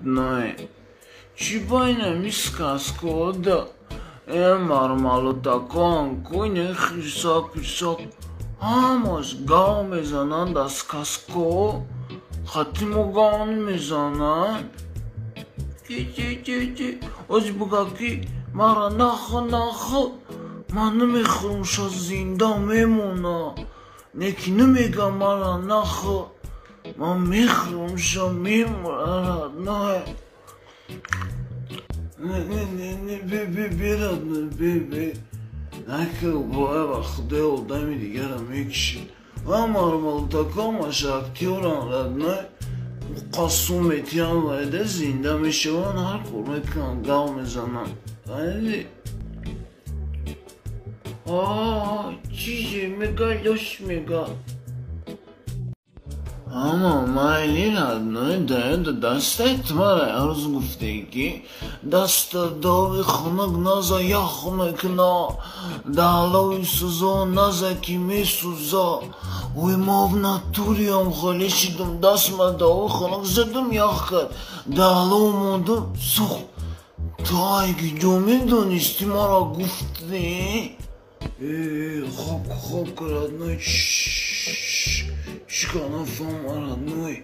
родной. Чипайна миска скода. Мармало такон, куйне хисак. Амос гау мезанан да сказко. Хатимо гау мезанан. Оз бугаки мара нахо. من نمیخوام شا زنده میمونا نکی نمیگم مرا نخو من میخوام شا میمونا نه برد نه نکه باید و خدا آدمی دیگر را میکشید و مرمال تکام شا اکتیوران رد نه قصومتیان ویده زنده میشوان هر خورمه کن گاو میزنن چیزی میگه لش میگه اما مایلین adnı dayandı dasta etmara arzu gufteki dasta davi xanık naza yaxmıkna dalavi suzo naza kimi suza uymav naturiyam xaleşidim dasma davi xanık zadım yaxkat dalav modur suh tay gidiyomen istimara gufti خوب родной شکانفم родной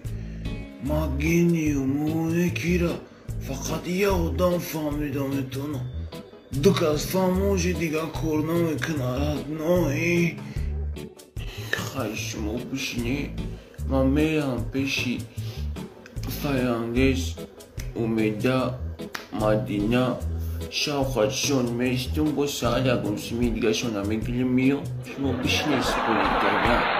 ما گینیم کیرا فقط یه آدم فهمیدم اتونو دو کس فهموجی دیگه کار نمیکنه родной خشمو بشنی من میرم پیشی فرنگیز امیده مدینه شاوخات شون میستون با ساعت اگم سمی دیگه شون همه گلی میو شما بشنیست کنید دیگه